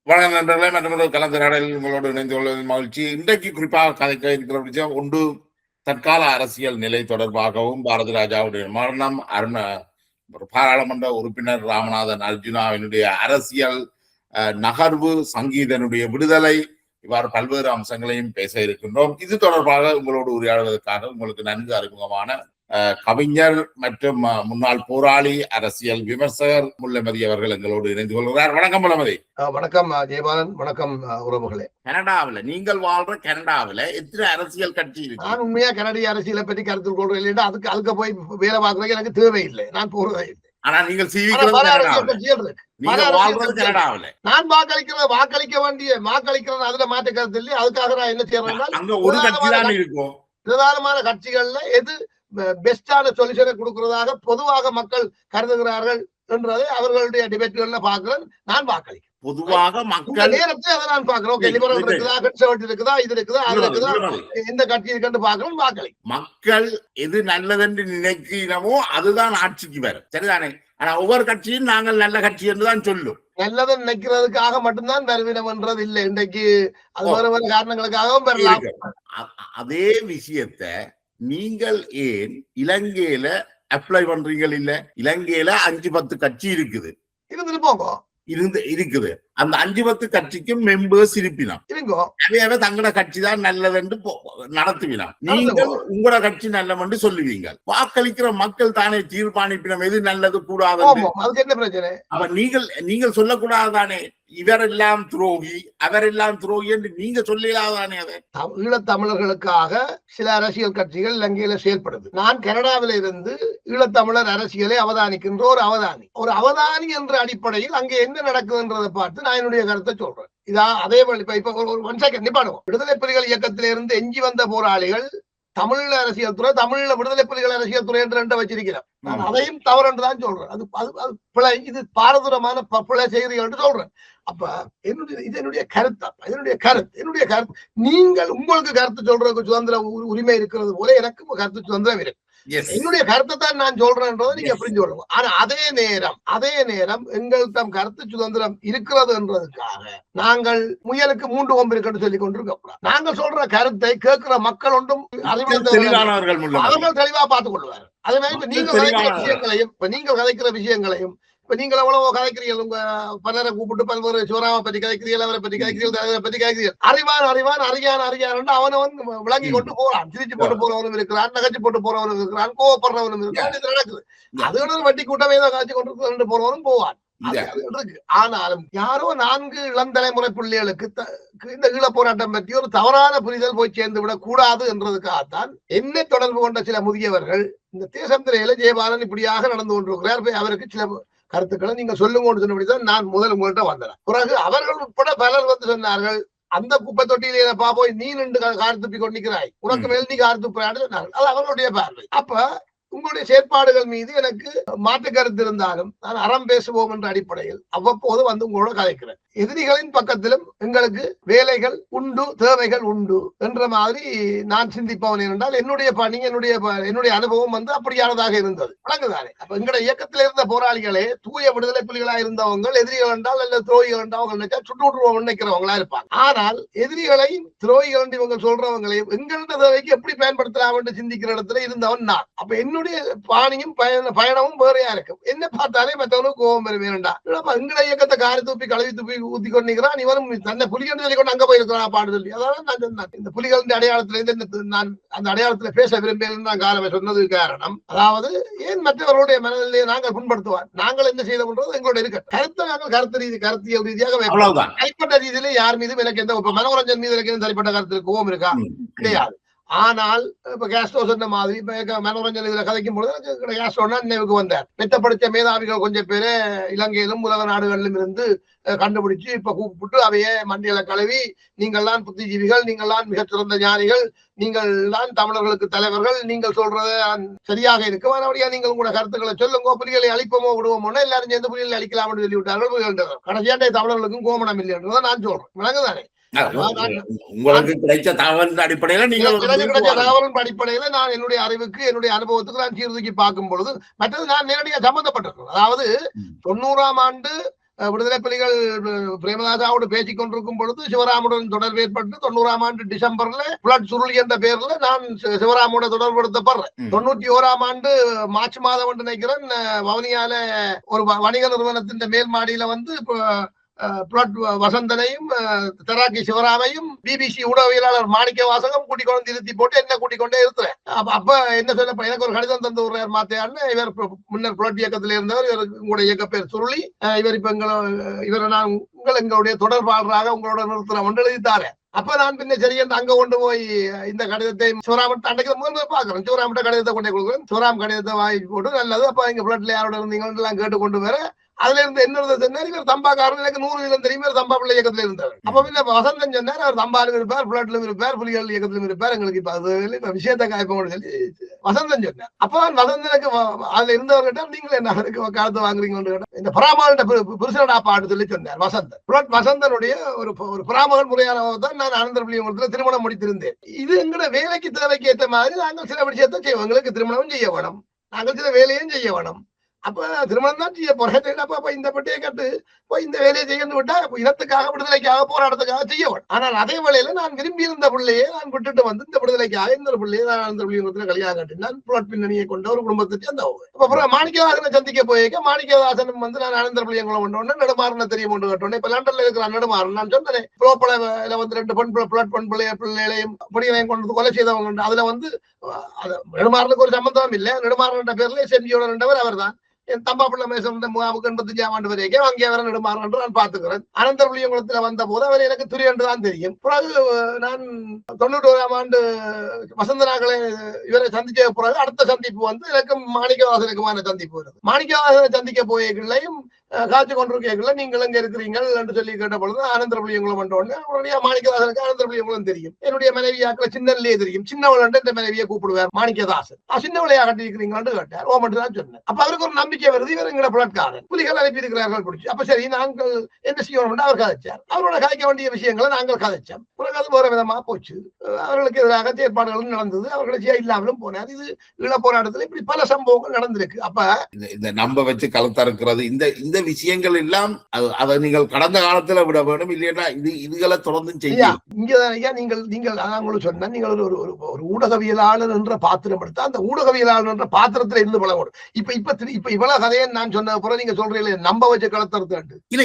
வணக்கம் நண்பர்களே, மற்றொரு கலந்துரையாடலில் உங்களோடு இணைந்து கொள்வதில் மகிழ்ச்சி. இன்றைக்கு குறிப்பாக கதைக்க இருக்கிற விஷயம் ஒன்று, தற்கால அரசியல் நிலை தொடர்பாகவும் பாரதி ராஜாவுடைய மரணம், பாராளுமன்ற உறுப்பினர் ராமநாதன் அர்ஜுனாவினுடைய அரசியல் நகர்வு, சங்கீதனுடைய விடுதலை, இவ்வாறு பல்வேறு அம்சங்களையும் பேச இருக்கின்றோம். இது தொடர்பாக உங்களோடு உரையாடுவதற்காக உங்களுக்கு நன்கு அறிமுகமான கவிஞர் மற்றும் முன்னாள் போராளி அரசியல் விமர்சகர் முல்லமதி அவர்கள் எங்களோடு இணைந்து கொள்கிறார். வணக்கம் முல்லமதி. வணக்கம் ஜெயபாலன். வணக்கம் உறவுகளே. கனடாவில் நீங்கள் வாழ்ற கனடாவில் எத்தனை அரசியல் கட்சி இருக்கு? நான் உண்மையா கனடிய அரசியலை பற்றி கருத்து கொள்றேன் இல்லையா, அதுக்கு போய் வேலை பார்க்கறதுக்கு எனக்கு தேவையில்லை, நான் போறதே இல்லை. ஆனா நீங்கள் நான் வாக்களிக்க வேண்டிய வாக்களிக்கிறேன், அதுல மாற்ற கருத்து இல்லை. அதுக்காக நான் என்ன செய்யறேன், அங்க ஒரு கட்சி தான் இருக்கும். பிரதானமான கட்சிகள்ல எது பெஸ்டான சொல்யூஷனை கொடுக்கிறதாக பொதுவாக மக்கள் கருதுகிறார்கள் என்றதை அவர்களுடைய டிபேட்டுகள்ல பாக்குறேன். நான் வாக்களிக்கிறேன். பொதுவாக மக்கள் நேரத்தை அதை நான் பாக்குறேன். லிபரல் இருக்குதா, கன்சர்வேட்டிவ் இருக்குதா, இது இருக்குதா, அது இருக்குதா, எந்த கட்சி இருக்குன்னு பாக்குறேன், வாக்களி. மக்கள் எது நல்லதென்று நினைக்கிறோமோ அதுதான் ஆட்சிக்கு வரும், சரிதானே? ஆனா ஒவ்வொரு கட்சியும் நாங்கள் நல்ல கட்சி என்றுதான் சொல்லும். நல்லதை நினைக்கிறதுக்காக மட்டும்தான் வருவினம் என்றது இல்லை. இன்றைக்கு அது வேறு வேறு காரணங்களுக்காகவும் வரலாம். அதே விஷயத்த நீங்கள் ஏன் இலங்கையில அப்ளை பண்றீங்க? இல்ல, இலங்கையில 5-10 கட்சி இருக்குது, இருந்துட்டு போங்க, இருக்குது. அந்த 5-10 கட்சிக்கும் மெம்பர்ஸ் இருப்பினா அவையாவே தங்களோட கட்சி தான் நல்லதென்று நடத்துவினா. நீங்கள் உங்களோட கட்சி நல்லவென்று சொல்லுவீங்க. வாக்களிக்கிற மக்கள் தானே தீர்மானிப்பினம் எது நல்லது கூடாது. அதுக்கு என்ன பிரச்சனை? அப்ப நீங்கள் சொல்லக்கூடாதானே இவரெல்லாம் துரோகி அவரெல்லாம் துரோகி என்று நீங்க சொல்லலாதானே? அதை ஈழத்தமிழர்களுக்காக சில அரசியல் கட்சிகள் இலங்கையில செயல்படுது. நான் கனடாவில இருந்து ஈழத்தமிழர் அரசியலை அவதானிக்கின்ற ஒரு அவதானி என்ற அடிப்படையில் அங்கே என்ன நடக்குதுன்றதை பார்த்து நான் என்னுடைய கருத்தை சொல்றேன். இதா அதே இப்ப ஒரு 1 செகண்ட் நிப்பாடுவோம். விடுதலை புலிகள் இயக்கத்திலிருந்து எஞ்சி வந்த போராளிகள் தமிழ் அரசியல் துறை, தமிழ்ல விடுதலை புலிகள் அரசியல் துறை என்று 2 வச்சிருக்கிறேன். நான் அதையும் தவறு என்றுதான் சொல்றேன். அது பிழை, இது பாரதூரமான பிழை செய்கிறீர்கள் என்று சொல்றேன். அப்ப என்னுடைய கருத்து நீங்கள் உங்களுக்கு கருத்து சொல்றதுக்கு சுதந்திர உரிமை இருக்கிறது போல எனக்கு கருத்து சுதந்திரம் இருக்கு. என்னுடைய கருத்தை தான் நான் சொல்றேன்றதை நீங்க புரிஞ்சு கொள்ளுங்க. ஆனா அதே நேரம் எங்கள் தம் கருத்து சுதந்திரம் இருக்கிறது என்றதுக்காக நாங்கள் முயலுக்கு 3 கொம்பு இருக்குன்னு சொல்லி கொண்டிருக்க. நாங்கள் சொல்ற கருத்தை கேட்கிற மக்கள் ஒன்றும் அவர்கள் தெளிவா பார்த்துக் கொள்வார்கள். அதே மாதிரி நீங்கள் கதைக்கிற விஷயங்களையும் இப்ப நீங்கள் எவ்வளவோ கதைக்கிறீர்கள், உங்க பலரை கூப்பிட்டு பல்வேறு சிவராம பற்றி கதைக்கிறீர்கள், அவரை பற்றி கதைக்கிறீர்கள், அறியான் அவனை விளங்கி கொண்டு போறான். சிரிச்சு போட்டு போறவனும் இருக்கிறான், நகைச்சு போட்டு போறவனும் இருக்கிறான், கோவப்படுறவனும் இருக்கிறான். இது நடக்குது. அது வட்டி கூட்டமே தான் காய்ச்சி கொண்டு போறவனும் போவான். ஆனாலும் யாரோ 4 இளம் தலைமுறை பிள்ளைகளுக்கு இந்த ஈழ போராட்டம் பற்றி ஒரு தவறான புரிதல் போய் சேர்ந்து விடக் கூடாது என்றதுக்காகத்தான் என்னை தொடர்பு கொண்ட சில முதியவர்கள் இந்த தேசம் திரையில ஜெயபாலன் இப்படியாக நடந்து கொண்டிருக்கிறார், அவருக்கு சில கருத்துக்களை நீங்க சொல்லுங்கன்னு சொன்னபடிதான் நான் உங்கள்கிட்ட வந்தேன். பிறகு அவர்கள் உட்பட பலர் வந்து சொன்னார்கள், அந்த குப்பை தொட்டியில போய் நீ 2 கார் துப்பி கொண்டிருக்கிறாய், உனக்கு மேல் நீ கார் துப்புறான்னு சொன்னார்கள். அது அவர்களுடைய பார்வை. அப்ப உங்களுடைய செயற்பாடுகள் மீது எனக்கு மாற்று கருத்து இருந்தாலும் நான் அறம் பேசுவோம் என்ற அடிப்படையில் அவ்வப்போது வந்து உங்களோட கதைக்கிறேன். எதிரிகளின் பக்கத்திலும் எங்களுக்கு வேலைகள் உண்டு, தேவைகள் உண்டு என்ற மாதிரி நான் சிந்திப்பவன். என்றால் என்னுடைய பணி, என்னுடைய அனுபவம் வந்து அப்படியானதாக இருந்தது. வழங்குதானே? அப்ப எங்களுடைய இயக்கத்தில் இருந்த போராளிகளே தூய விடுதலை புலிகளா இருந்தவங்க எதிரிகள் என்றால் அல்ல துரோகிகள் என்றால் நினைச்சா சுட்டு நினைக்கிறவங்களா இருப்பாங்க. ஆனால் எதிரிகளையும் துரோகிகள் என்று இவங்க சொல்றவங்களையும் எங்களோட தேவைக்கு எப்படி பயன்படுத்தலாம் என்று சிந்திக்கிற இடத்துல இருந்தவன் நான். அப்ப என்னுடைய பாணியும் பயணமும் வேறையா இருக்கும். என்ன பார்த்தாலே மற்றவனுக்கு கோபம் பெற வேண்டா. எங்களுடைய இயக்கத்தை காரி தூப்பி கழுவி தூப்பி ஊத்தி கொண்டிருக்கிறான். இவனும் தன்னை புலிகள் சொல்லி கொண்டு அங்க போயிருக்கிறான் பாடு சொல்லி. அதாவது நான் சொன்னேன், இந்த புலிகளின் அடையாளத்துல இருந்து நான் அந்த அடையாளத்துல பேச விரும்புகிறேன் நான் காலமே சொன்னது காரணம். அதாவது ஏன் மற்றவர்களுடைய மனநிலையை நாங்கள் புண்படுத்துவார், நாங்கள் என்ன செய்தோம்ன்றது எங்களுடைய இருக்கு. கருத்தை நாங்கள் கருத்தியல் ரீதியாக தனிப்பட்ட ரீதியில யார் மீதும் எனக்கு எந்த மனோரஞ்சன் மீது எனக்கு தனிப்பட்ட கருத்து கோபம் இருக்கா? கிடையாது. ஆனால் இப்ப கேஸ்ட்ரோ சொன்ன மாதிரி இப்ப மனோரஞ்சன் இதுல கதைக்கும் பொழுது கேஸ்ட்ரோனா நினைவுக்கு வந்தார். மெத்தப்படுத்த மேதாவிகள் கொஞ்சம் பேரு இலங்கையிலும் உலக நாடுகளிலும் இருந்து கண்டுபிடிச்சு இப்ப கூப்பிட்டு அவையே மண்டியில கழுவி, நீங்கள் தான் புத்திஜீவிகள், நீங்கள் தான் மிகச்சிறந்த ஞானிகள், நீங்கள் தான் தமிழர்களுக்கு தலைவர்கள், நீங்கள் சொல்றத சரியாக இருக்கும், அப்படியா நீங்கள் உங்களோட கருத்துக்களை சொல்லுங்க, புலிகளை அழிப்போமோ விடுவோமோ, எல்லாரும் சேர்ந்து புலிகளை அழிக்கலாம்னு சொல்லி விட்டார்கள். கடைசியாண்டே தமிழர்களுக்கும் கோமணம் இல்லைன்றதை நான் சொல்றேன். விளங்குதானே? உங்களுக்கு கிடைச்ச தகவலின் அடிப்படையில அடிப்படையில நான் என்னுடைய அறிவுக்கு என்னுடைய அனுபவத்துக்கு நான் சீர்தூக்கி பார்க்கும் பொழுது மற்றது நான் நேரடியாக சம்பந்தப்பட்டிருக்கேன். அதாவது 90ஆம் ஆண்டு விடுதலை புலிகள் பிரேமதாசாவோடு பேசிக் கொண்டிருக்கும் பொழுது சிவராமுடன் தொடர்பு ஏற்பட்டு 90ஆம் ஆண்டு டிசம்பர்ல பிளட் சுருளி என்ற பெயர்ல நான் சிவராமோட தொடர்புபடுத்தப்படுறேன். 91ஆம் ஆண்டு மார்ச் மாதம் என்று நினைக்கிறேன் வவுனியால ஒரு வணிக நிறுவனத்தின் மேல் மாடியில வந்து வசந்தனையும் தராக்கி சிவராமையும் பிபிசி ஊடகவியலாளர் மாணிக்க வாசகம் கூட்டிக் கொண்டு நிறுத்தி போட்டு என்ன கூட்டிக் கொண்டே இருக்கிறேன். அப்ப என்ன சொல்ல எனக்கு ஒரு கடிதம் தந்து விடுறார் மாத்தையான்னு. இவர் முன்னர் புலட் இயக்கத்தில் இருந்தவர். இவர் உங்களுடைய இயக்க பேர் சுருளி. இவர் இப்ப இவரை நான் எங்களுடைய தொடர்பாளராக உங்களோட நிறுத்தலாம் என்று எழுதித்தாரேன். அப்ப நான் பின்ன சரி என்று அங்க கொண்டு போய் இந்த கடிதத்தை சிவராமன் அன்றைக்கு முதல்ல பாக்குறேன். சிவராமன் கடிதத்தை கொண்டே கொடுக்குறேன். சிவராம் கடிதத்தை வாங்கி போட்டு நல்லது. அப்ப இங்க பிளட்ல யாரோட இருந்தீங்கன்னு எல்லாம் கேட்டு கொண்டு வர அதுல இருந்து என்ன சொன்னார், இவர் தம்பாக்காரன் எனக்கு 100 தெரியுமே தம்பா பிள்ளை இயக்கத்துல இருந்தார். அப்ப பின்ன வசந்தன் சொன்னார் அவர் தம்பாலும் இருப்பார், பிளட்லும் இருப்பார், புலிகள் இயக்கத்திலும் இருப்பார். எங்களுக்கு இப்ப அது விஷயத்தை காய்ப்போம்னு சொல்லி வசந்தன் சொன்னார். அப்ப வசந்தனுக்கு அதுல இருந்தவர்கிட்ட நீங்கள் என்ன காலத்தை வாங்குறீங்கன்னு இந்த பராமகன் புருஷனடா பாட்டு சொல்லி சொன்னார் வசந்தன். பிளட் வசந்தனுடைய ஒரு பராமகன் முறையான தான் நான் ஆனந்தபுலியத்துல திருமணம் முடித்திருந்தேன். இது எங்களோட வேலைக்கு தேவைக்கு ஏற்ற மாதிரி நாங்கள் சில விஷயத்தை செய்வோம். எங்களுக்கு திருமணமும் செய்ய வேணும், நாங்கள் சில வேலையும் செய்ய வேணும். அப்ப திருமணம் தான் செய்ய போறேன். அப்ப இந்த பெட்டியை கட்டு போய் இந்த வேலையை செய்யணும் விட்டா இனத்துக்காக விடுதலைக்காக போராட்டத்துக்காக செய்ய வேணும். ஆனால் அதே வேளையில நான் விரும்பி இருந்த பிள்ளையே நான் விட்டுட்டு வந்து இந்த விடுதலைக்காக இந்த பிள்ளையை நான் அந்த பிள்ளைங்க கல்யாணம் கட்டி நான் புலட் பின்னணியை கொண்ட ஒரு குடும்பத்தை சேர்ந்தவங்க. அப்புறம் மாணிக்கவாசனை சந்திக்க போயிருக்க மாணிக்கவாசனும் வந்து நான் ஆனந்த பிள்ளைங்களை கொண்டோன்னு நெடுமாறனை தெரியும் கொண்டு கட்டோன்னே. இப்ப லண்டன்ல இருக்கிற நெடுமாறன் நான் சொன்னேன் புலப்படையில வந்து 2 பெண் பிள்ளைகளையும் பொடிகளையும் கொண்டு கொலை செய்தவங்க. அதுல வந்து நெடுமாறனுக்கு ஒரு சம்பந்தம் இல்லை. நெடுமாறன் பேர்ல செம்பியோட ரெண்டவர் அவர் தான். என் தம்பா பிள்ளை மேசம் 85ஆம் ஆண்டு வரைக்கும் அங்கே வர நெடுமாறன் என்று நான் பார்த்துக்கிறேன். அனந்தபுலியங்குளத்துல வந்த போது அவர் எனக்கு துரி என்று தான் தெரியும். பிறகு நான் 91ஆம் ஆண்டு வசந்தனாக்களை இவரை சந்திச்ச பிறகு அடுத்த சந்திப்பு வந்து எனக்கு மாணிக்கவாசனுக்குமான சந்திப்பு வருது. மாணிக்கவாசனை சந்திக்க போய்களையும் காட்சி கொண்டிருக்கீங்களா நீங்கள் எங்க இருக்கிறீர்கள் என்று சொல்லி கேட்ட பொழுது ஆனந்தபுலியங்குளம் வந்தோடனே உடனே மாணிக்கதாசனுக்கு ஆனந்தபுலியங்குளம் தெரியும். என்னுடைய மனைவியாக்களை சின்னல்லையே தெரியும். சின்னவள் இந்த மனைவியை கூப்பிடுவார் மாணிக்கதாசன். சின்னவளையா கட்டிருக்கிறீங்கன்னு கேட்டார். ஓ மட்டும் தான் சொன்னேன். அப்ப அவருக்கு ஒரு நம்பிக்கை வருது, இவர் எங்களை புலட்காரன் புலிகள் அனுப்பி இருக்கிறார்கள் பிடிச்சி. அப்ப சரி நாங்கள் என்ன செய்யணும் அவர் கதைச்சார். அவரோட கதைக்க வேண்டிய விஷயங்களை நாங்கள் கதைச்சோம். பிறகு அது வேற விதமா போச்சு. அவர்களுக்கு எதிராக செயற்பாடுகளும் நடந்தது. அவர்களை செய்ய இல்லாமலும் போனார். இது ஈழ போராட்டத்தில் இப்படி பல சம்பவங்கள் நடந்திருக்கு. அப்ப இந்த நம்ப வச்சு கலத்தறுக்கிறது இந்த விஷயங்கள் எல்லாம் அதை நீங்கள் கடந்த காலத்துல விட வேண்டும். இல்லையா இதுகளை தொடர்ந்து செய்ய இங்கதான் நீங்கள் உங்களுக்கு சொன்ன நீங்கள் ஒரு ஊடகவியலாளர் என்ற பாத்திரம் எடுத்தா அந்த ஊடகவியலாளர் என்ற பாத்திரத்துல இருந்து பழகும். இப்ப இவ்வளவு கதையை நான் சொன்ன பிறகு நீங்க சொல்றீங்களே நம்ப வச்சு கலத்தறுத்து இல்ல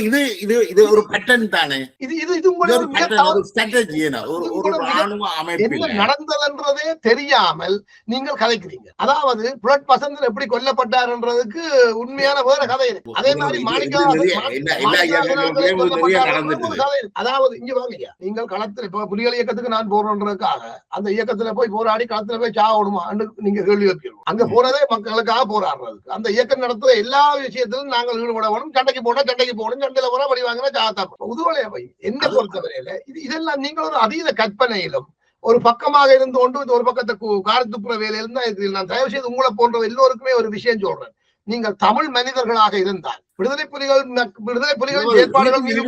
இது ஒரு பேட்டர்ன் தானே. இது நடந்ததுன்றதே தெரியாமல் நீங்கள் கதைக்கிறீங்க. அதாவது புலட் வசந்தன் எப்படி கொல்லப்பட்டார் என்றதுக்கு உண்மையான வேற கதை இருக்கு. அதே மாதிரி அதாவது இங்க வாங்க நீங்கள் களத்துல இப்ப புலிகள் இயக்கத்துக்கு நான் போறோன்றதுக்காக அந்த இயக்கத்துல போய் போராடி களத்துல போய் சாவணுமா நீங்க கேள்வி வைக்கணும். அங்க போறதே மக்களுக்காக போராடுறதுக்கு. அந்த இயக்கம் நடத்துற எல்லா விஷயத்திலும் நாங்கள் ஈடுபட வேணும். சண்டைக்கு போகணும், சண்டையில போனா வழி வாங்கினா சாத்தான் உதுவலையா போய் என்ன பொறுத்தவரையில இதெல்லாம் நீங்கள் ஒரு அதீத கற்பனையிலும் ஒரு பக்கமாக இருந்து கொண்டு ஒரு பக்கத்தை காரத்துப்புற வேலையிலும் தான் இருக்கிறீர்கள். நான் தயவு செய்து உங்களை போன்ற எல்லோருக்குமே ஒரு விஷயம் சொல்றேன். நீங்கள் தமிழ் மனிதர்களாக இருந்தால் விடுதலை புலிகளின் ஏற்பாடுகள் மீது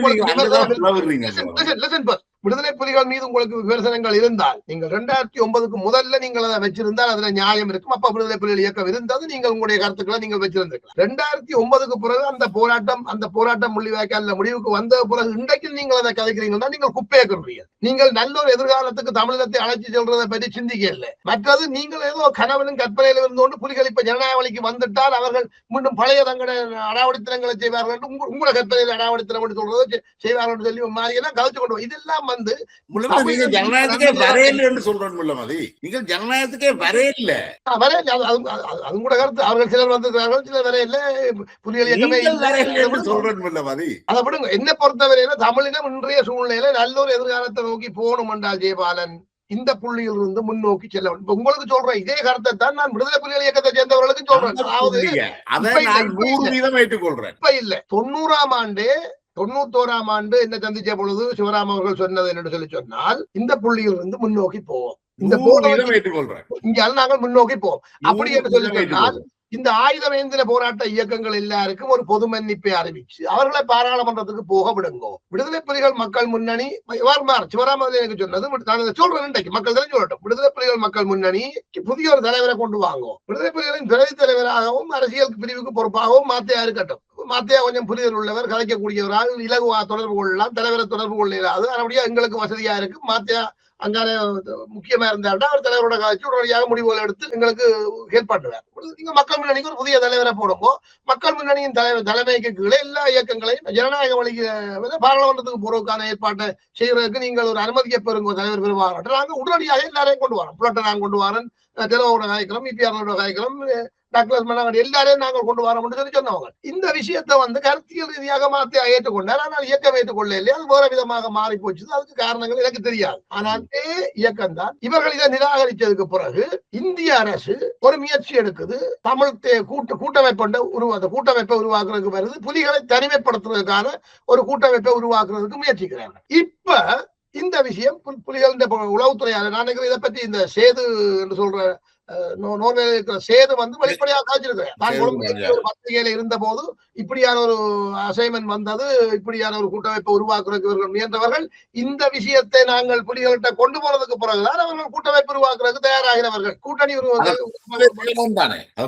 விடுதலை புலிகள் மீது உங்களுக்கு விமர்சனங்கள் இருந்தால் நீங்கள் 2009க்கு முதல்ல நீங்கள் அதை வச்சிருந்தால் அதுல நியாயம் இருக்கும். அப்ப விடுதலை புலிகள் இயக்கம் இருந்தது. நீங்கள் உங்களுடைய கருத்துக்களை நீங்கள் வச்சிருந்திருக்கலாம். 2009க்கு பிறகு அந்த போராட்டம் முள்ளிவாய்க்கால முடிவுக்கு வந்த பிறகு இன்றைக்கு நீங்கள் அதை கதைக்கிறீங்கன்னா நீங்கள் குப்பையாக்குறீங்க. நீங்கள் நல்ல ஒரு எதிர்காலத்துக்கு தமிழகத்தை அழைச்சி செல்றதை பற்றி சிந்திக்க இல்லை. மற்றது நீங்கள் ஏதோ கனவிலும் கற்பனையிலும் இருந்து கொண்டு புலிகள் இப்ப ஜனநாயக வழிக்கு வந்துட்டால் அவர்கள் மீண்டும் பழைய தங்களை அடாவடித்தனங்களை செய்வார்கள், உங்களோட கற்பனையில் அடாவடித்தனம் சொல்றதை செய்வார்கள் சொல்லி மாதிரி எல்லாம் கதைச்சு கொண்டு இதெல்லாம் வந்து ஜனநாயகத்துக்கே வரையில்லை என்று சொல்றோம். நீங்கள் ஜனநாயகத்துக்கே வரையில்லை. அது கூட கருத்து. அவர்கள் சிலர் வந்திருக்கிறார்கள், சிலர் வரையில்லை. புலிகள் இயக்கமே சொல்றோம். அதை விடுங்க. என்ன பொறுத்தவரையில தமிழினம் இன்றைய சூழ்நிலையில நல்ல ஒரு எதிர்காலத்தை நோக்கி போகணும் என்றால் ஜெயபாலன் இந்த புள்ளியில் இருந்து முன்னோக்கி செல்ல வேண்டும். இப்ப உங்களுக்கு சொல்றேன் இதே கருத்தை தான் நான் விடுதலை புலிகள் இயக்கத்தை சேர்ந்தவர்களுக்கு சொல்றேன். அதாவது இப்ப இல்ல 90ஆம் ஆண்டு 91ஆம் ஆண்டு என்ன சந்திச்ச பொழுது சிவராம் அவர்கள் சொன்னது என்று சொல்லி சொன்னால் இந்த புள்ளியில் இருந்து முன்னோக்கி போவோம். இந்த இங்க நாங்கள் முன்னோக்கி போவோம் அப்படி என்று சொல்லி சொன்னால் இந்த ஆயுதம் ஏந்திர போராட்ட இயக்கங்கள் எல்லாருக்கும் ஒரு பொது மன்னிப்பை அறிவிச்சு அவர்களை பாராளுமன்றத்துக்கு போக விடுங்கோ. விடுதலை புலிகள் மக்கள் முன்னணி சிவராம் எனக்கு சொன்னது நான் சொல்றேன் இன்றைக்கு மக்கள் தெரிஞ்சு சொல்லட்டும். விடுதலை புலிகள் மக்கள் முன்னணி புதிய ஒரு தலைவரை கொண்டு வாங்கும். விடுதலை புலிகளின் துணை தலைவராகவும் அரசியல் பிரிவுக்கு பொறுப்பாகவும் மாத்தையா இருக்கட்டும். மாத்தையா கொஞ்சம் புரிதல் உள்ளவர், கதைக்கக்கூடியவரால் இலகுவா தொடர்பு கொள்ளலாம், தலைவரை தொடர்பு கொள்ள இயலாது. அதனுடைய எங்களுக்கு வசதியா இருக்கு. மாத்தையா அங்கால முக்கியமா இருந்தாருன்னா அவர் தலைவரோட காட்சி உடனடியாக முடிவுகள் எடுத்து எங்களுக்கு ஹெல்ப் பண்ணுவார். நீங்க மக்கள் முன்னணிக்கு ஒரு புதிய தலைவரை போடும்போ மக்கள் முன்னணியின் தலைமைக்கு கீழே எல்லா இயக்கங்களையும் ஜனநாயக வழிக்கு பாராளுமன்றத்துக்கு போறதுக்கான ஏற்பாட்டை செய்யறதுக்கு நீங்கள் ஒரு அனுமதியை பெறுங்க தலைவர் பெறுவாங்க. நாங்க உடனடியாக எல்லாரையும் கொண்டு வரோம். புலட்டை நாங்கள் கொண்டு வரோம், தெலவோட காய்க்கிறோம், இபிஆரோட காய்க்கிறோம், டாக்டர் மன்னவன் எல்லாரையும் நாங்கள் கொண்டு வரோம்னு சொல்லி சொன்னவங்க. இந்த விஷயத்தை கருத்தியல் ரீதியாக மாற்றி ஏற்றுக்கொண்டார். ஆனால் இயக்கம் ஏற்றுக்கொள்ள இல்லையா, அது வேற விதமாக மாறி போச்சு. அதுக்கு காரணங்கள் எனக்கு தெரியாது. ஆனால் இயக்கம் தான் இவர்கள் இதை நிராகரிச்சதுக்கு பிறகு இந்திய அரசு ஒரு முயற்சி எடுக்குது. தமிழ் கூட்டமைப்பை உருவாக்குறதுக்கு வருது. புலிகளை தனிமைப்படுத்துறதுக்கான ஒரு கூட்டமைப்பை உருவாக்குறதுக்கு முயற்சிக்கிறாங்க. இப்ப இந்த விஷயம் புலிகள் உளவுத்துறையாளர் நான் இதை பற்றி இந்த சேது என்று சொல்ற நோர்வேல இருக்கிற சேது வெளிப்படையாக காய்ச்சிருக்கிறேன். நான் ஒரு பத்திரிகையில இருந்த போது இப்படியான ஒரு அசைன்மெண்ட் வந்தது, இப்படியான ஒரு கூட்டமைப்பை உருவாக்குறதுக்கு முயன்றவர்கள் இந்த விஷயத்தை நாங்கள் புலிகள்கிட்ட கொண்டு போனதுக்கு பிறகுதான் அவர்கள் கூட்டமைப்பு உருவாக்குறதுக்கு தயாராகிறவர்கள். கூட்டணி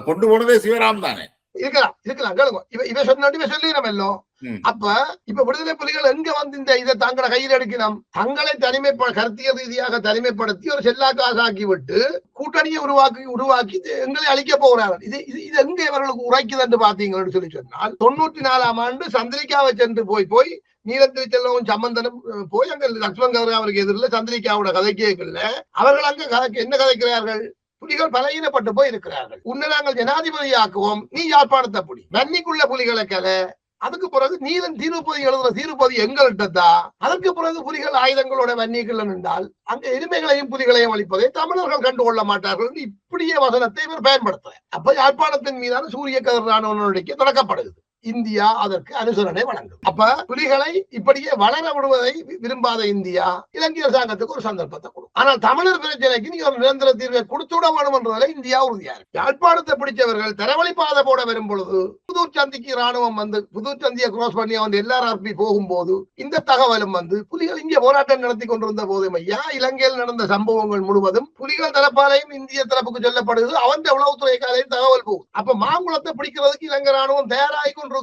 கொண்டு போனதே சிவராம் தானே. இருக்கலாம் இவ சொல்லிடமல்லோ. அப்ப இப்ப விடுதலை புலிகள் எங்க இந்த இதை தங்களை கையில் எடுக்கணும், தங்களை கருத்தியல் ரீதியாக தனிமைப்படுத்தி ஒரு செல்லாக்காசாக்கி விட்டு கூட்டணியை உருவாக்கி எங்களை அழிக்க போகிறார்கள். இது எங்க இவர்களுக்கு உரைக்குது என்று பாத்தீங்கன்னு சொல்லி சொன்னால் 94ஆம் ஆண்டு சந்திரிகாவை சென்று போய் நீலத்திரி செல்வம் சம்பந்தனும் போய் அங்க லட்சுமண் கவர்கா அவருக்கு எதிரில் சந்திரிகாவோட கதைக்கல. அவர்கள் அங்க என்ன கதைக்கிறார்கள், புலிகள் பலகீனப்பட்டு போய் இருக்கிறார்கள், உன்னை நாங்கள் ஜனாதிபதி ஆக்குவோம், நீ யாழ்ப்பாணத்தை புலி நன்னிக்குள்ள புலிகளை கலை. அதுக்கு பிறகு நீலன் தீர்வுபதி எழுதுற தீர்வுபதி எங்கள்கிட்டதா. அதற்கு பிறகு புலிகள் ஆயுதங்களோட வன்னிகள் என்றால் அங்க எருமைகளையும் புலிகளையும் அளிப்பதை தமிழர்கள் கண்டுகொள்ள மாட்டார்கள். இப்படியே வசனத்தை இவர் பயன்படுத்துறார். அப்ப யாழ்ப்பாணத்தின் மீதான சூரிய கதிர் ராணுவ நடவடிக்கை தொடக்கப்படுகிறது. இந்தியா அதற்கு அனுசரணை வழங்கும். அப்ப புலிகளை இப்படியே வளர விடுவதை விரும்பாத இந்தியா இலங்கை அரசாங்கத்துக்கு ஒரு சந்தர்ப்பத்தை கொடுக்கும். ஆனால் தமிழர் பிரச்சனைக்கு நீங்க ஒரு நிரந்தர தீர்வை கொடுத்துவிட வேண்டும் என்றதில் இந்தியா உறுதியா இருக்கு. யாழ்ப்பாணத்தை பிடிச்சவர்கள் தரவழி பாதை போட வரும் பொழுது புதூர் சந்திக்கு ராணுவம் புதூர் சந்தியை கிராஸ் பண்ணி எல்லாரும் போகும்போது இந்த தகவலும் புலிகள் இங்கே போராட்டம் நடத்தி கொண்டிருந்த போதும் ஐயா இலங்கையில் நடந்த சம்பவங்கள் முழுவதும் புலிகள் தரப்பாலையும் இந்திய தரப்புக்கு சொல்லப்படுது. அவன் உளவுத்துறைக்காரையும் தகவல் போகும். அப்ப மாங்குளத்தை பிடிக்கிறதுக்கு இலங்கை ராணுவம் தயாராகி கொண்டிருக்குன்றது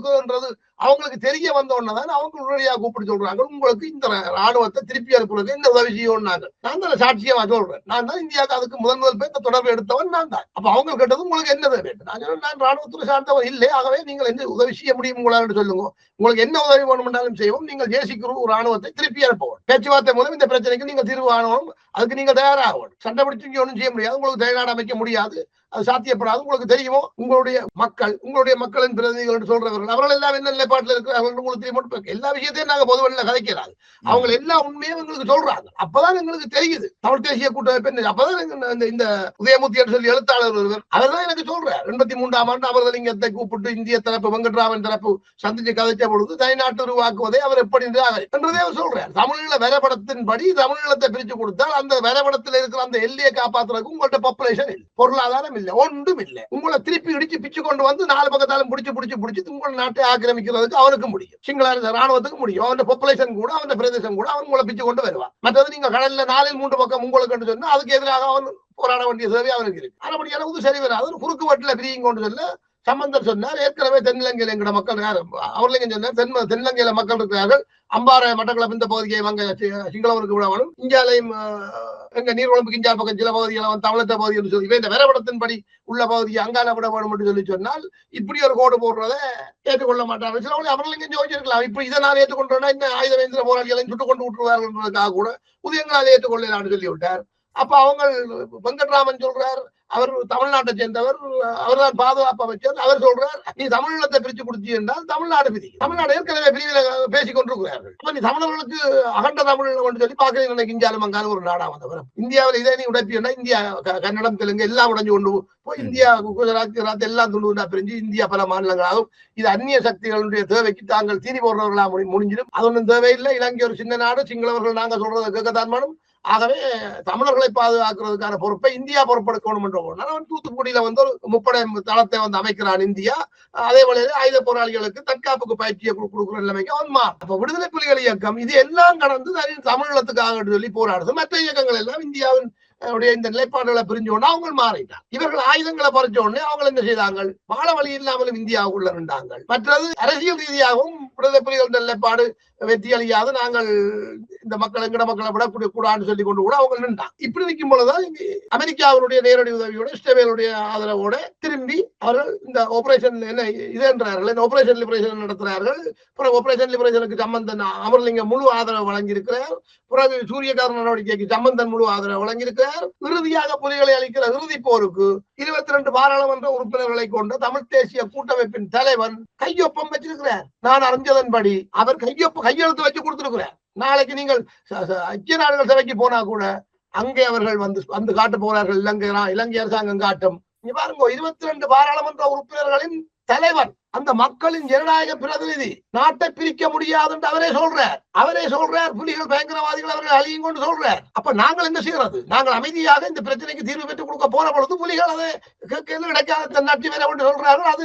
அவங்களுக்கு தெரிய வந்தோன்னதான் அவங்க உடனடியாக கூப்பிட்டு சொல்றாங்க, உங்களுக்கு இந்த ராணுவத்தை திருப்பி அனுப்புறது இந்த உதவி செய்யணும்னாங்க. நான் தான் சாட்சியமா சொல்றேன். நான் தான் இந்தியாவுக்கு அதுக்கு முதல் பேர் இந்த தொடர்பு எடுத்தவன் நான் தான். அப்ப அவங்க கேட்டது உங்களுக்கு என்ன வேண்டும். நான் ராணுவத்துறை சார்ந்தவர் இல்லை, ஆகவே நீங்கள் என்ன உதவி செய்ய முடியும் உங்களால் சொல்லுங்க, உங்களுக்கு என்ன உதவி வேணும்னாலும் செய்வோம், நீங்கள் ஜேசிக்கு ராணுவத்தை திருப்பி அனுப்பவும் பேச்சுவார்த்தை மூலம் இந்த பிரச்சனைக்கு நீங்கள் தீர்வு காணணும், அதுக்கு நீங்க தயாராகணும். சண்டை பிடிச்சு ஒன்றும் செய்ய முடியாது, உங்களுக்கு தயாராக அமைக்க முடியாது, அது சாத்தியப்படாது. உங்களுக்கு தெரியுமோ உங்களுடைய மக்களின் பிரதிநிதிகள் என்று சொல்றவர்கள் அவர்கள் எல்லாம் என்ன நிலைப்பாட்டில் இருக்கிறார்கள் உங்களுக்கு தெரியும். எல்லா விஷயத்தையும் நாங்க பொதுவெளியில கதைக்கிறாங்க. அவங்க எல்லா உண்மையும் எங்களுக்கு சொல்றாங்க. அப்பதான் எங்களுக்கு தெரியுது தமிழ் தேசிய கூட்டமைப்பு. அப்பதான் இந்த உதயமூர்த்தி என்று சொல்லி எழுத்தாளர் ஒருவர் அவர் தான் எனக்கு சொல்றார். 83ஆம் ஆண்டு அவர்களிங்கத்தை கூப்பிட்டு இந்திய தரப்பு வெங்கட்ராமன் தரப்பு சந்திச்சு கதைச்ச பொழுது தனிநாட்டு உருவாக்குவதை அவர் எப்படி என்றதே அவர் சொல்றார். தமிழீழ வரைபடத்தின்படி தமிழீழத்தை பிரிச்சு கொடுத்தால் அந்த வரைபடத்தில் இருக்கிற அந்த எல்லையை காப்பாற்றுறதுக்கு உங்கள்ட்ட பாப்புலேஷன் இல்லை, பொருளாதாரம் ஒன்றும் இல்லை. உங்களை திருப்பி இடிச்சு பிச்சு கொண்டு 4 பக்கத்தாலும் பிடிச்சு உங்கள் நாட்டை ஆக்கிரமிக்கிறதுக்கு அவனுக்கு முடியும், சிங்கள ராணுவத்துக்கு முடியும். அவன் பாப்புலேஷன் கூட அவன் பிரதேசம் கூட அவன் உங்களை பிச்சு கொண்டு வருவான். மற்றது நீங்க கடல்ல 4-3 பக்கம் உங்களுக்கு சொன்னா அதுக்கு எதிராக அவன் போராட வேண்டிய சேவை அவனுக்கு இருக்கு. ஆனபடியான சரி வராது. குறுக்கு வட்டில பிரியும் கொண்டு சொல்ல சம்பந்தர் சொன்னார். ஏற்கனவே தென்னிலங்கையில் எங்கட மக்கள் அவர்லையும் சொன்னார், தென்னிலங்கையில மக்கள் இருக்கிறார்கள், அம்பாறை மட்டக்களப்பு இந்த பகுதியை சிங்களவனுக்கு விடவனும், இஞ்சாலையும் எங்க நீர்வளம்புக்கு இஞ்சால் பக்கம் சில பகுதிகளை தமிழத்த பகுதி என்று சொல்லி இந்த வரைபடத்தின்படி உள்ள பகுதியை அங்கால விட வேணும் என்று சொல்லி சொன்னால் இப்படி ஒரு கோடு போடுறதை ஏற்றுக்கொள்ள மாட்டார்கள். சில அவர்கள் இங்கே யோசிச்சிருக்கலாம், இப்ப இதனால் ஏற்றுக்கொண்டோம்னா இன்னும் ஆயுத வேந்திர போராளிகளையும் சுட்டுக் கொண்டு விட்டுருவார்கள் கூட உதயங்களால் ஏற்றுக்கொள்ளலான்னு சொல்லிவிட்டார். அப்ப அவங்க வெங்கட்ராமன் சொல்றார், அவர் தமிழ்நாட்டை சேர்ந்தவர், அவர் தான் பாதுகாப்பு அமைச்சர். அவர் சொல்றார், நீ தமிழீழத்தை பிரிச்சு கொடுத்தி என்றால் தமிழ்நாடு பிரிக்கும். தமிழ்நாடு ஏற்கனவே பிரிவில் பேசிக் கொண்டிருக்கிறார்கள். அப்ப நீ தமிழர்களுக்கு அகண்ட தமிழ் சொல்லி பாக்குறீங்க. இந்தியாவில் மங்கான ஒரு நாடா வந்தவர். இந்தியாவில் இதே நீ உடைப்பியா இந்தியா கன்னடம் தெலுங்கு எல்லாம் உடைஞ்சு கொண்டு போய் இந்தியா குஜராத் எல்லாம் துண்டு பிரிஞ்சு இந்தியா பல மாநிலங்களாகும். இது அந்நிய சக்திகளுடைய தேவைக்கு தாங்கள் தீனி போடுறவர்களா முடிஞ்சிடும். அது ஒன்றும் தேவையில்லை. இலங்கை ஒரு சின்ன நாடு, சிங்களவர்கள் நாங்க சொல்றதை கேட்கத்தான் வேணும். ஆகவே தமிழர்களை பாதுகாக்கிறதுக்கான பொறுப்பை இந்தியா பொறுப்பெடுக்கணும் என்று அவன் தூத்துக்குடியில ஒரு முப்படை தளத்தை அமைக்கிறான் இந்தியா. அதே வேளையில ஆயுத போராளிகளுக்கு தற்காப்புக்கு பயிற்சியை கொடுக்குற நிலைமைக்கு அவன் மாறும். அப்ப விடுதலை புலிகள் இயக்கம் இது எல்லாம் கடந்து தமிழீழத்துக்காக சொல்லி போராடுது. மற்ற இயக்கங்கள் எல்லாம் இந்தியாவின் இந்த நிலைப்பாடுகளை பிரிஞ்சோன்னா அவங்க மாறிட்டாங்க. இவர்கள் ஆயுதங்களை பறிச்ச உடனே அவங்க என்ன செய்தாங்க, வாழ வழி இல்லாமலும் இந்தியாவுக்குள்ள இருந்தாங்க. மற்றது அரசியல் ரீதியாகவும் விடுதலை புலிகள் நிலைப்பாடு வெற்றி அளியாது, நாங்கள் இந்த மக்கள் எங்கட மக்களை விட கூடான்னு சொல்லி கொண்டு கூட அவங்க நின்றாங்க. இப்படி நிற்கும் பொழுதுதான் அமெரிக்காவுடைய நேரடி உதவியோட இஸ்ரேலுடைய ஆதரவோட திரும்பி அவர்கள் இந்த ஆபரேஷன் என்ன இது என்றார்கள், இந்த ஆபரேஷன் லிபரேஷன் நடத்துகிறார்கள். பிறகு ஆபரேஷன் லிபரேஷனுக்கு சம்பந்தன் அமர்லிங்கம் முழு ஆதரவு வழங்கியிருக்கிறார். பிறகு சூரியகார நடவடிக்கைக்கு சம்பந்தன் முழு ஆதரவு வழங்கியிருக்கிறார். இறுதியாக புலிகளை அளிக்கிற இறுதி போருக்கு 22 பாராளுமன்ற உறுப்பினர்களை கொண்ட தமிழ் தேசிய கூட்டமைப்பின் தலைவன் கையொப்பம் வச்சிருக்கிறார். நான் அறிஞ்சதன்படி அவர் கையெழுத்து வச்சு கொடுத்திருக்கிறார். நாளைக்கு நீங்கள் ஐக்கிய நாடுகள் சபைக்கு போனா கூட அங்கே அவர்கள் வந்து காட்ட போறார்கள். இலங்கை அரசாங்கம் காட்டும். நீ பாருங்க, 22 பாராளுமன்ற உறுப்பினர்களின் தலைவன், அந்த மக்களின் ஜனநாயக பிரதிநிதி, நாட்டை பிரிக்க முடியாது என்று அவரே சொல்றார். புலிகள் பயங்கரவாதிகள் அவர்கள் அழியும் கொண்டு சொல்றார். அப்ப நாங்கள் என்ன செய்யறது? நாங்கள் அமைதியாக இந்த பிரச்சனைக்கு தீர்வு பெற்றுக் கொடுக்க போற பொழுது புலிகள் அதை கிடைக்காத தன்னாட்சி வேலை கொண்டு சொல்றார்கள். அது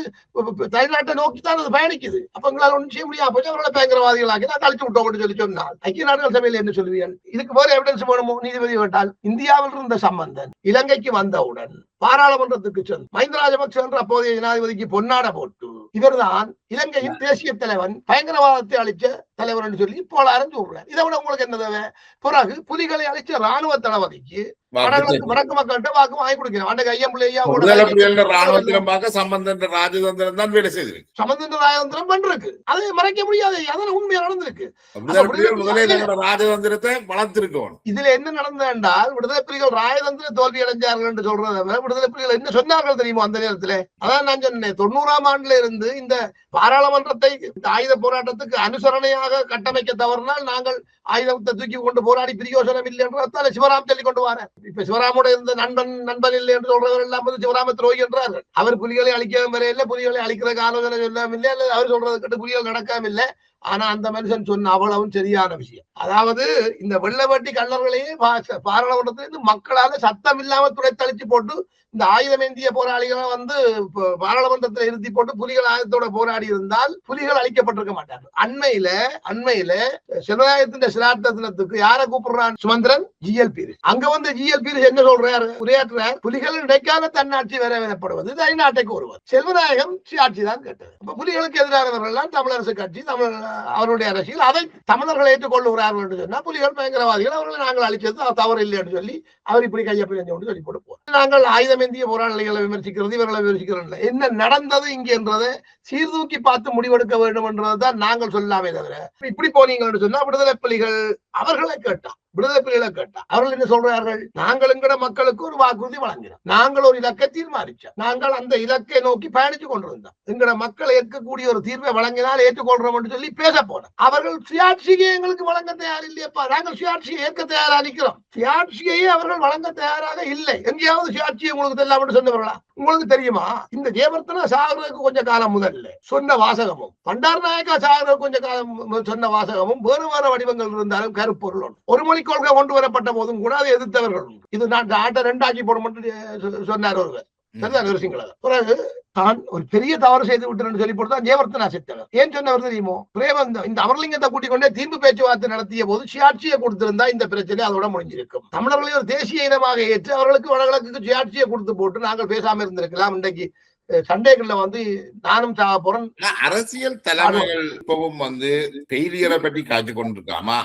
தமிழ்நாட்டை நோக்கித்தான் அது பயணிக்குது. அப்ப எங்களால் ஒன்றும் செய்ய முடியாது போச்சு. அவர்களை பயங்கரவாதிகளாக்கி நான் அழிச்சு விட்டோம் சொல்லி சொன்னால் ஐக்கிய நாடுகள் சபையில் என்ன சொல்லுவீர்கள்? இதுக்கு வேற எவிடன்ஸ் வேணுமோ? நீதிபதி கேட்டால் இந்தியாவில் இருந்த சம்பந்தன் இலங்கைக்கு வந்தவுடன் பாராளுமன்றத்துக்கு சென்று மஹிந்த ராஜபக்ச என்ற அப்போதைய ஜனாதிபதிக்கு பொன்னாட போட்டு இவர்தான் இலங்கையின் தேசிய தலைவன், பயங்கரவாதத்தை அழிச்ச தலைவர் என்று சொல்லி போலாரன் சொல்றார். இதை விட உங்களுக்கு என்ன தேவை? பிறகு புலிகளை அழிச்ச ராணுவ தளபதிக்கு வடக்கு மக்கள்கிட்ட வாக்கு வாங்கி கொடுக்கிறோம். அன்றைக்கு சம்பந்தன் ராஜதந்திரம் தான் வேலை செய்திருக்கு. சம்பந்தன் ராஜதந்திரம் பண்றதுக்கு அதை மறைக்க முடியாது. அதனால உண்மையா நடந்திருக்கு. ராஜதந்திரத்தை வளர்த்திருக்கோம். இதுல என்ன நடந்தது என்றால், விடுதலை புலிகள் ராஜதந்திர தோல்வி அடைஞ்சார்கள் என்று சொல்றதை விடுதலை புலிகள் என்ன சொன்னார்கள் தெரியுமோ அந்த நேரத்துல? அதான் நான் சொன்னேன், 90ஆம் ஆண்டுல இருந்து இந்த பாராளுமன்றத்தை ஆயுத போராட்டத்துக்கு அனுசரணையாக கட்டமைக்க தவறினால் நாங்கள் ஆயுதத்தை தூக்கி கொண்டு போராடி பிரயோசனம் இல்லை என்றால் சிவராம் சொல்லிக் கொண்டு வர. இப்ப சிவராமுடைய இருந்த நண்பன் இல்லை என்று சொல்றவர் எல்லாம் சிவராம துரோகி என்றார்கள். அவர் புலிகளை அழிக்கவும் வரையில்லை, புலிகளை அழிக்கிறதுக்கு ஆலோசனை சொல்லாம இல்லை, அல்லது அவர் சொல்றது கேட்டு புலிகள் நடக்காம இல்லை. ஆனா அந்த மனுஷன் சொன்ன அவ்வளவும் சரியான விஷயம். அதாவது இந்த வெள்ளவட்டி கள்ளர்களையே பாராளுமன்றத்திலிருந்து மக்களால சத்தம் இல்லாம துடைத்தழிச்சு போட்டு இந்த ஆயுதமேந்திய போராளிகளை பாராளுமன்றத்தில் நிறுத்தி போட்டு புலிகள் ஆயுதத்தோட போராடி இருந்தால் புலிகள் அழிக்கப்பட்டிருக்க மாட்டார்கள். அண்மையில ஜனநாயகத்தின் சிராட்ட தினத்துக்கு யாரை கூப்பிடுறான்? சுமந்திரன் GL பீரிஸ். அங்க வந்து GL பீரிஸ் என்ன சொல்றாரு? உரையாற்றுறார், புலிகள் இடைக்கால தன்னாட்சி வரவேற்படுவது தனிநாட்டைக்கு ஒருவர். செல்வநாயகம் சுயாட்சி தான் கேட்டது. அப்ப புலிகளுக்கு எதிரானவர்கள் எல்லாம் தமிழரசு கட்சி, அவருடைய அரசியல், அதை தமிழர்கள் ஏற்றுக்கொள்ளுகிறார்கள் என்று சொன்னா புலிகள் பயங்கரவாதிகள், அவர்களை நாங்கள் அழிச்சது தவறு இல்லை என்று சொல்லி அவர் இப்படி கையப்பிழந்து சொல்லி கொடுப்போம். நாங்கள் ஆயுதமேந்திய போராளிகளை விமர்சிக்கிறது, இவர்களை விமர்சிக்கிறது என்ன நடந்தது இங்கே என்றதை சீர்தூக்கி பார்த்து முடிவெடுக்க வேண்டும் என்றதான் நாங்கள் சொல்லாமே தவிர, இப்படி போனீங்கன்னு சொன்னா விடுதலை புலிகள் அவர்களை கேட்டான். அவர்கள் என்ன சொல்றார்கள்? நாங்கள் எங்கட மக்களுக்கு ஒரு வாக்குறுதி வழங்கினோம், நாங்கள் ஒரு இலக்கை தீர்மானிச்சோம், நாங்கள் அந்த இலக்கை நோக்கி பயணிச்சு கொண்டிருந்தோம், எங்கட மக்கள் ஏற்கக்கூடிய ஒரு தீர்வை வழங்கினால் ஏற்றுக்கொள்றோம் என்று சொல்லி பேச போனோம். அவர்கள் சுயாட்சியை எங்களுக்கு வழங்க தயார் இல்லையப்பா, நாங்கள் சுயாட்சியை ஏற்க தயாரா நிற்கிறோம். சுயாட்சியையே அவர்கள் வழங்க தயாராக இல்லை. எங்கேயாவது சுயாட்சியை உங்களுக்கு தெரியலாம் சொன்னவர்களா? உங்களுக்கு தெரியுமா? இந்த ஜெயவர்த்தனா சாகருக்கு கொஞ்ச காலம் முதல்ல சொன்ன வாசகமும், பண்டார் நாயக்கா சாகருக்கு கொஞ்ச காலம் சொன்ன வாசகமும் வேறு வேறு வடிவங்கள் இருந்தாலும் கருப்பொருள் ஒரு மொழி கொள்கை கொண்டு வரப்பட்ட போதும் கூட அதை எதிர்த்தவர்கள். இது நான் ஆட்டை ரெண்டாக்கி போட மட்டும் சொன்னார் ஒருவர். பிறகு தான் ஒரு பெரிய தவறு செய்து விட்டு சொல்லி போட்டு ஜெயவர்த்தனா செத்தவர். ஏன் சொன்னவர் தெரியுமோ? பிரேமந்தம் இந்த அமர்லிங்கத்தை கூட்டிக் கொண்டே தீர்ப்பு பேச்சுவார்த்தை நடத்திய போது சுயாட்சியை கொடுத்திருந்தா இந்த பிரச்சனை அதோட முடிஞ்சிருக்கும். தமிழர்களை ஒரு தேசிய இனமாக ஏற்று அவர்களுக்கு வடகிழக்கு சுயாட்சியை கொடுத்து போட்டு நாங்கள் பேசாம இருந்திருக்கலாம். இன்றைக்கு சண்டைகள்ல வந்து நானும் போறேன். அரசியல் தலைமைகள் இப்பவும் வந்து ஃபெயிலியரை பற்றி காய்ச்சி கொண்டிருக்காம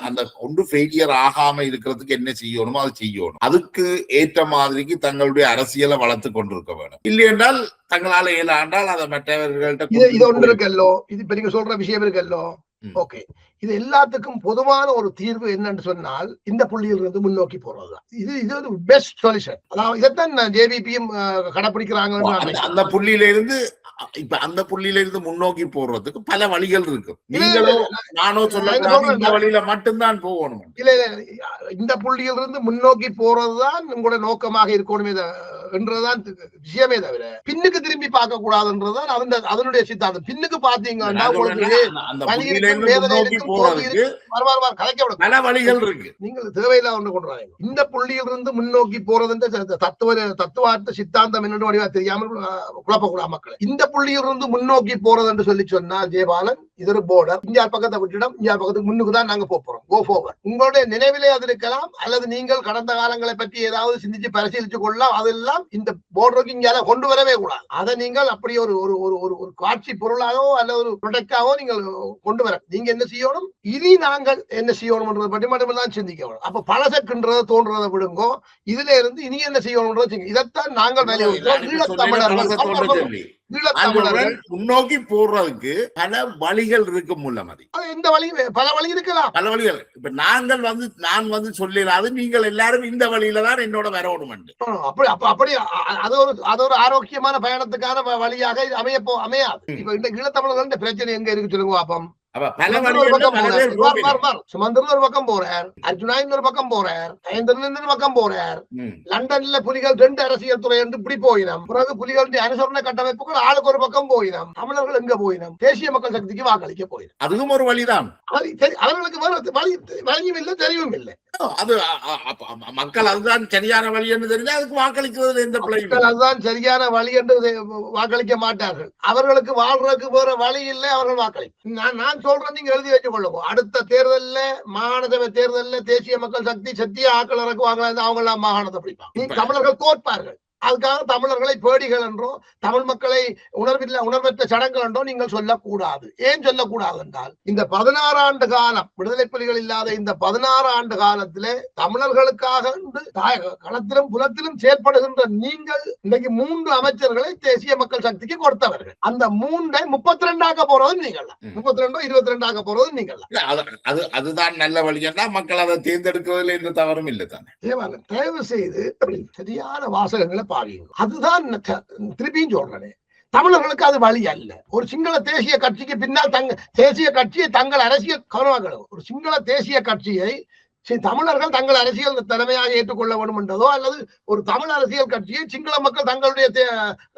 அந்த ஒன்று ஃபெயிலியர் ஆகாம இருக்கிறதுக்கு என்ன செய்யணுமோ அதை செய்யணும். அதுக்கு ஏற்ற மாதிரிக்கு தங்களுடைய அரசியலை வளர்த்து கொண்டிருக்க வேணும். இல்லை என்றால் தங்களால இயலாண்டால் அதை மற்றவர்கள்ட்ட இது ஒன்று இருக்கல்லோ, இது இப்ப நீங்க சொல்ற விஷயம் இருக்கல்லோ. ஓகே, இது எல்லாத்துக்கும் பொதுவான ஒரு தீர்வு என்னன்னு சொன்னால் இந்த புள்ளியில் இருந்து முன்னோக்கி போறதுதான். இது ஒரு பெஸ்ட் சொல்யூஷன். அதாவது இதைத்தான் ஜேவிபியும் கடைபிடிக்கிறாங்க. அந்த புள்ளியில இருந்து முன்னோக்கி போறதுக்கு பல வழிகள் இருக்கு. நீங்களோ நானோ சொல்ல வழியில மட்டும்தான் போகணும். இல்ல இந்த புள்ளியில் இருந்து முன்னோக்கி போறதுதான் உங்களோட நோக்கமாக இருக்கணுமே என்றதான் விஷயமே தவிர பின்னுக்கு திரும்பி பார்க்க கூடாதுன்றதுதான் அதனுடைய சித்தாந்தம். பின்னுக்கு பாத்தீங்கன்னா பல வழிகள் இருக்கு. நீங்கள் தேவையில்லாத ஒன்று கொண்டு வராங்க. இந்த புள்ளியிலிருந்து முன்னோக்கி போறது தத்துவார்த்த சித்தாந்தம் என்னென்று வடிவா தெரியாமல் குழப்பக்கூடாது மக்களை. இந்த புள்ளியிலிருந்து முன்னோக்கி போறது என்று சொல்லி சொன்னா ஜெயபாலன், இது ஒரு போர்டர். இந்தியா பக்கத்தை விட்டுடும், இந்தியா பக்கத்துக்கு முன்னுக்கு தான் நாங்க போறோம். Go forward. உங்களுடைய நினைவிலே அது இருக்கலாம், அல்லது நீங்கள் கடந்த காலங்களை பற்றி ஏதாவது சிந்திச்சு பரிசீலிச்சு கொள்ளலாம். அதெல்லாம் இந்த போர்டருக்கு இங்க கொண்டு வரவே கூடாது. அதை நீங்கள் அப்படி ஒரு ஒரு காட்சி பொருளாகவோ அல்லது ஒரு ப்ரொடக்டாவோ நீங்கள் கொண்டு வர. நீங்க என்ன செய்யணும், இனி நாங்கள் என்ன செய்யணும்ன்றதை பற்றி மட்டும்தான் சிந்திக்கணும். அப்ப பழசக்குன்றதை தோன்றதை விடுங்கோ. இதுல இருந்து இனி என்ன செய்யணும்ன்றது இதைத்தான் நாங்கள் முன்னோக்கி போடுறதுக்கு பல வழிகள் இருக்கு. மூலமதி எந்த வழி, பல வழி இருக்கலாம், பல வழிகள். இப்ப நான் வந்து சொல்லலாது, நீங்கள் எல்லாரும் இந்த வழியில தான் என்னோட வரணும். அப்படி அது ஒரு ஆரோக்கியமான பயணத்துக்கான வழியாக அமையாது. இப்ப இந்த ஈழத்தமிழர்கள் பிரச்சனை எங்க இருக்கு சொல்லுங்க பாப்போம். சுமந்திரன் ஒரு பக்கம் போறார், அர்ஜுனா இன்னொரு பக்கம் போறார், இன்னொரு பக்கம் போறார். லண்டன்ல புலிகள் 2 அரசியல் துறை என்று இப்படி போயினோம். பிறகு புலிகளுடைய அனுசரணை கட்டமைப்புகள் ஆளுக்கு ஒரு பக்கம் போயினோம். தமிழர்கள் எங்க போயினோம், தேசிய மக்கள் சக்திக்கு வாக்களிக்க போயினோம். அதுவும் ஒரு வழிதான். அவர்களுக்கு வழியும் இல்லை, தெரிவும் இல்லை. அது மக்கள் அதுதான் சரியான வழி என்று தெரிஞ்சா அதுக்கு வாக்களிக்கிறது எந்த பிள்ளைகள் அதுதான் சரியான வழி என்று வாக்களிக்க மாட்டார்கள். அவர்களுக்கு வாழ்றதுக்கு வேற வழி இல்லை, அவர்கள் வாக்களிக்கும். நான் சொல்றேன், நீங்க எழுதி வச்சுக் கொள்ளுங்க. அடுத்த தேர்தல்ல, மாகாண சபை தேர்தல்ல தேசிய மக்கள் சக்தி சத்திய ஆக்கள் இறக்குவாங்க, அவங்க எல்லாம் மாகாணத்தை பிடிப்பாங்க. தமிழர்கள் தோற்பார்கள். அதுக்காக தமிழர்களை பேடிகள் என்றோ தமிழ் மக்களை உணர்வற்ற சடங்குகள் என்றோ நீங்கள் சொல்லக்கூடாது. ஏன் சொல்லக்கூடாது என்றால், இந்த 16 ஆண்டு காலம் விடுதலை புலிகள் இல்லாத இந்த 16 ஆண்டு காலத்திலே தமிழர்களுக்காக களத்திலும் புலத்திலும் செயற்படுகின்ற நீங்கள் இன்னைக்கு 3 அமைச்சர்களை தேசிய மக்கள் சக்திக்கு கொடுத்தவர்கள். அந்த 3ஐ 32 ஆக்க போறது நீங்கள், 32 22 ஆக்க போறது நீங்கள். அதுதான் நல்ல வழி என்றா மக்கள் அதை தேர்ந்தெடுக்கிறதுல எந்த தவறும் இல்லை தானே. தயவு செய்து சரியான வாசகங்களை அதுதான் திருப்பியும் சொல்றேன். தமிழர்களுக்கு அது வழி அல்ல. ஒரு சிங்கள தேசிய கட்சிக்கு பின்னால் தேசிய கட்சியை தங்கள் அரசியல் கவனமாக, ஒரு சிங்கள தேசிய கட்சியை தமிழர்கள் தங்கள் அரசியல் தலைமையாக ஏற்றுக்கொள்ள வேண்டும் என்றதோ, அல்லது ஒரு தமிழ் அரசியல் கட்சியை சிங்கள மக்கள் தங்களுடைய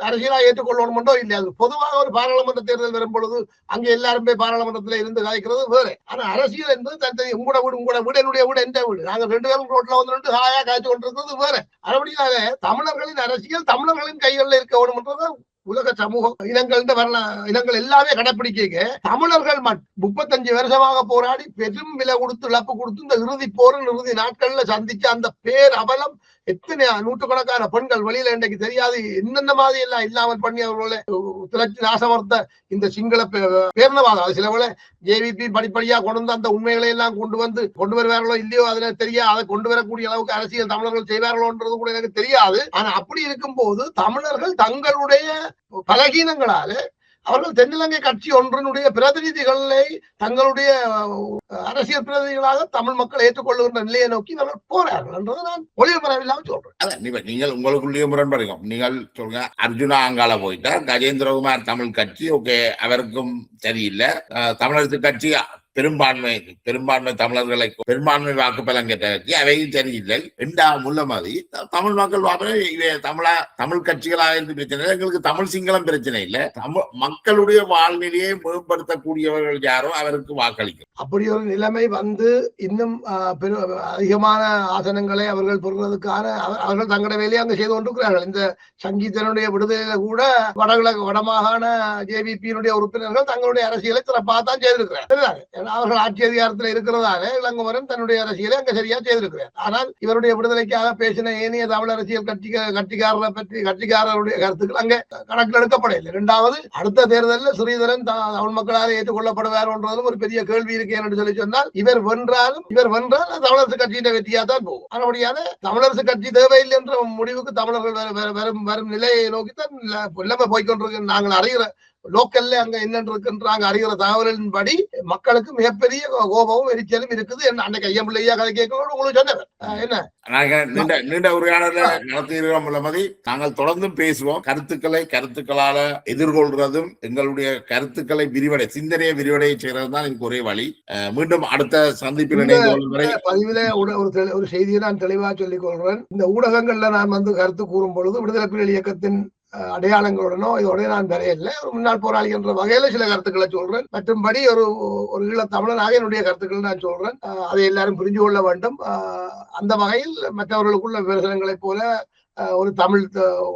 அரசியலாக ஏற்றுக்கொள்ள வேண்டும் என்றோ இல்லை. அது பொதுவாக ஒரு பாராளுமன்ற தேர்தல் வரும் பொழுது அங்கே எல்லாருமே பாராளுமன்றத்தில் இருந்து கலைக்கிறது வேறு. ஆனா அரசியல் என்பது தன் உங்களோட வீடு என்னுடைய வீடு எந்த வீடு, நாங்கள் 2 பேரும் ரோட்ல வந்து ஹாயா காய்ச்சி கொண்டிருக்கிறது வேறு. அதுபடியாக தமிழர்களின் அரசியல் தமிழர்களின் கைகளில் இருக்க வேண்டும் என்றது உலக சமூகம் இனங்கள் எல்லாமே கடைப்பிடிக்க. தமிழர்கள் 35 வருஷமாக போராடி பெரும் விலை கொடுத்து இழப்பு கொடுத்து இந்த இறுதி போரின் இறுதி நாட்கள்ல சந்திச்ச அந்த பேர் அவலம் எத்தனை நூற்றுக்கணக்கான பெண்கள் வெளியில இன்றைக்கு தெரியாது என்னென்ன மாதிரி எல்லாம் இல்லாமல் பண்ணி அவர்களை திரட்சி நாசமர்த்த இந்த சிங்கள பேர்ணவாதம். சில வேளை ஜேவிபி படிப்படியா கொண்டு வந்து அந்த உண்மைகளை எல்லாம் கொண்டு வருவார்களோ இல்லையோ அதுல தெரியாது. அதை கொண்டு வரக்கூடிய அளவுக்கு அரசியல் தமிழர்கள் செய்வார்களோன்றது கூட எனக்கு தெரியாது. ஆனா அப்படி இருக்கும் போது தமிழர்கள் தங்களுடைய பலகீனங்களால அவர்கள் தென்னிலங்கை கட்சி ஒன்றினுடைய பிரதிநிதிகளை தங்களுடைய அரசியல் பிரதிநிதிகளாக தமிழ் மக்கள் ஏற்றுக்கொள்ளுகின்ற நிலையை நோக்கி அவர்கள் போறார்கள் என்றதை நான் ஒளிவு மறைவில்லாம சொல்றேன். நீங்கள் உங்களுக்குள்ளேயே முரண்படுங்க. நீங்கள் சொல்லுங்க, அர்ஜுனா அங்கால போயிட்டா கஜேந்திரகுமார் தமிழ் கட்சி ஓகே, அவருக்கும் சரியில்லை. தமிழரசு கட்சி பெரும்பான்மை தமிழர்களை பெரும்பான்மை வாக்கு பலம் கேட்ட கட்சி, அவையும் சரியில்லை. 2ஆம் உள்ள மாதிரி தமிழ் மக்கள் தமிழ் கட்சிகளாக இருந்து பிரச்சனை இல்லை. எங்களுக்கு தமிழ் சிங்களம் பிரச்சனை இல்லை. மக்களுடைய வாழ்நிலையை மேம்படுத்தக்கூடியவர்கள் யாரோ அவருக்கு வாக்களிக்கும். அப்படி ஒரு நிலைமை வந்து இன்னும் அதிகமான ஆசனங்களை அவர்கள் பெறுவதற்கான அவர்கள் தங்களுடைய வேலையை அங்கு செய்து கொண்டிருக்கிறார்கள். இந்த சங்கீதனுடைய விடுதலையில கூட வடமாகாண ஜேவிபியினுடைய உறுப்பினர்கள் தங்களுடைய அரசியலை சிறப்பாக தான் செய்திருக்கிறார்கள். அவர்கள் ஆட்சி அதிகாரத்தில் இருக்கிறதால இளங்குமரன் தன்னுடைய அரசியலை அங்க சரியா செய்திருக்கிறார். ஆனால் இவருடைய விடுதலைக்காக பேசின ஏனைய தமிழ் அரசியல் கட்சிக்காரருடைய கருத்துக்கள் அங்கே கணக்கில் எடுக்கப்படவில்லை. 2வது, அடுத்த தேர்தலில் ஸ்ரீதரன் தமிழ் மக்களால் ஏற்றுக்கொள்ளப்படுவார் என்றதும் ஒரு பெரிய கேள்வி இருக்கு என்று சொல்லி சொன்னால், இவர் வென்றால் தமிழரசு கட்சியின் வெற்றியா தான் போகும். அதனுடையான தமிழரசு கட்சி தேவையில்லை என்ற முடிவுக்கு தமிழர்கள் வரும் நிலையை நோக்கித்தான் எல்லாமே போய்கொண்டிருக்கு. நாங்கள் அறிகிற லோக்கல்ல அங்க என்னன்னு இருக்குன்றாங்க அறிகிற தகவலின்படி மக்களுக்கு மிகப்பெரிய கோபமும் எரிச்சலும் இருக்குது. என்ன அன்னைக்கு ஐயம்பிள்ளையா கதை கேட்கணும் உங்களுக்கு சொன்னவர் என்ன நீண்ட உரையாடல நடத்துகிறோம் உள்ளபடி நாங்கள் தொடர்ந்து பேசுவோம். கருத்துக்களால எதிர்கொள்றதும் எங்களுடைய கருத்துக்களை சிந்தனையை விரிவடைய செய்யறது தான் எனக்கு ஒரே வழி. மீண்டும் அடுத்த சந்திப்பில் பதிவில ஒரு செய்தியை நான் தெளிவாக சொல்லிக் கொள்றேன். இந்த ஊடகங்கள்ல நான் கருத்து கூறும் பொழுது விடுதலை புலிகள் இயக்கத்தின் அடையாளங்களுடனோ இதோட நான் வரையில்லை. ஒரு முன்னாள் போராளி என்ற வகையில சில கருத்துக்களை சொல்றேன். மற்றும்படி ஒரு ஈழத்தமிழனாக என்னுடைய கருத்துக்களை நான் சொல்றேன். அதை எல்லாரும் புரிஞ்சு கொள்ள வேண்டும். அந்த வகையில் மற்றவர்களுக்குள்ள விமர்சனங்களைப் போல ஒரு தமிழ்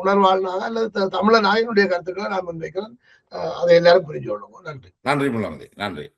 உணர்வாளனாக அல்லது தமிழனாக என்னுடைய கருத்துக்களை நான் முன்வைக்கிறேன். அதை எல்லாரும் புரிஞ்சு கொள்ளுவோம். நன்றி. நன்றி முல்லாமதி. நன்றி.